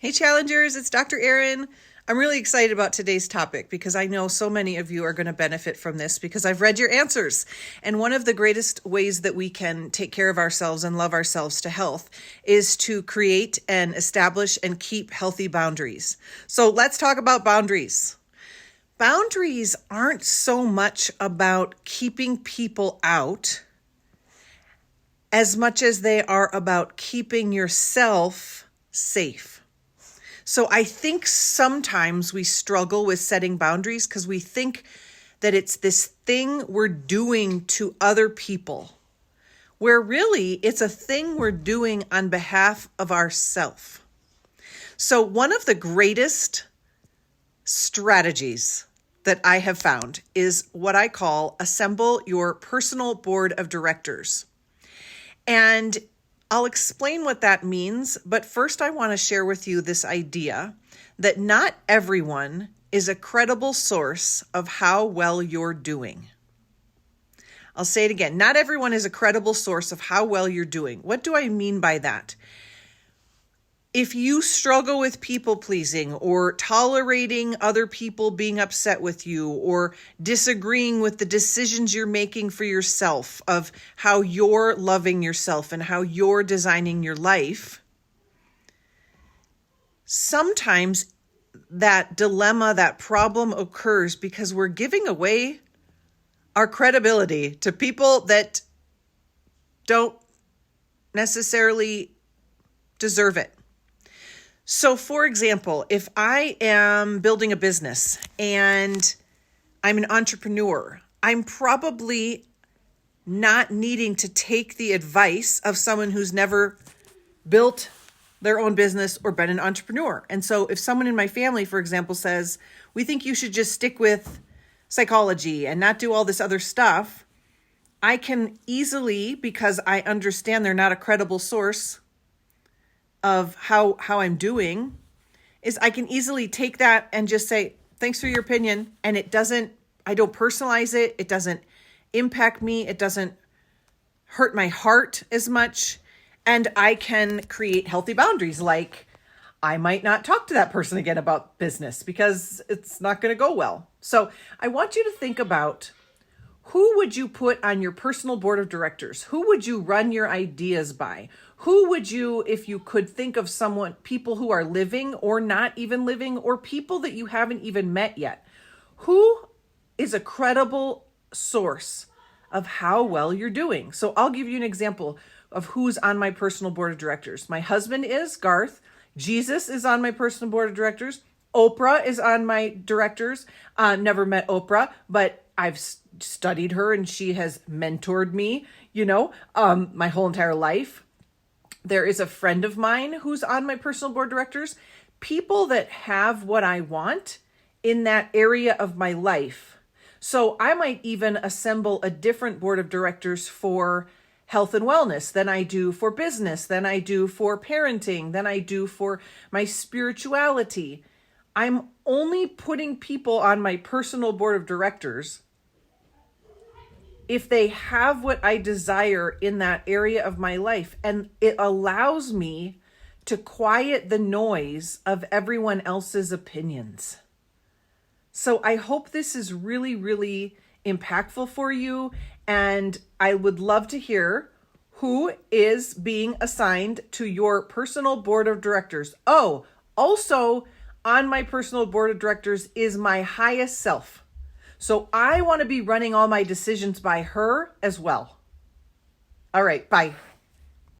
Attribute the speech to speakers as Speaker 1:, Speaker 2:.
Speaker 1: Hey challengers, it's Dr. Erin. I'm really excited about today's topic because I know so many of you are going to benefit from this because I've read your answers. And one of the greatest ways that we can take care of ourselves and love ourselves to health is to create and establish and keep healthy boundaries. So let's talk about boundaries. Boundaries aren't so much about keeping people out as much as they are about keeping yourself safe. So I think sometimes we struggle with setting boundaries because we think that it's this thing we're doing to other people, where really it's a thing we're doing on behalf of ourselves. So one of the greatest strategies that I have found is what I call assemble your personal board of directors. And I'll explain what that means, but first I want to share with you this idea that not everyone is a credible source of how well you're doing. I'll say it again. Not everyone is a credible source of how well you're doing. What do I mean by that? If you struggle with people pleasing or tolerating other people being upset with you or disagreeing with the decisions you're making for yourself of how you're loving yourself and how you're designing your life, sometimes that dilemma, that problem occurs because we're giving away our credibility to people that don't necessarily deserve it. So for example, if I am building a business and I'm an entrepreneur, I'm probably not needing to take the advice of someone who's never built their own business or been an entrepreneur. And so if someone in my family, for example, says, we think you should just stick with psychology and not do all this other stuff, I can easily, because I understand they're not a credible source of how I'm doing, is I can easily take that and just say, thanks for your opinion. And I don't personalize it. It doesn't impact me. It doesn't hurt my heart as much. And I can create healthy boundaries. Like I might not talk to that person again about business because it's not going to go well. So I want you to think about, who would you put on your personal board of directors? Who would you run your ideas by? Who would you, if you could think of people who are living or not even living, or people that you haven't even met yet? Who is a credible source of how well you're doing? So I'll give you an example of who's on my personal board of directors. My husband is Garth. Jesus is on my personal board of directors. Oprah is on my directors. Never met Oprah, but I've studied her and she has mentored me, my whole entire life. There is a friend of mine who's on my personal board of directors. People that have what I want in that area of my life. So I might even assemble a different board of directors for health and wellness than I do for business, than I do for parenting, than I do for my spirituality. I'm only putting people on my personal board of directors if they have what I desire in that area of my life. And it allows me to quiet the noise of everyone else's opinions. So I hope this is really, really impactful for you. And I would love to hear who is being assigned to your personal board of directors. Oh, also on my personal board of directors is my highest self. So I want to be running all my decisions by her as well. All right, bye.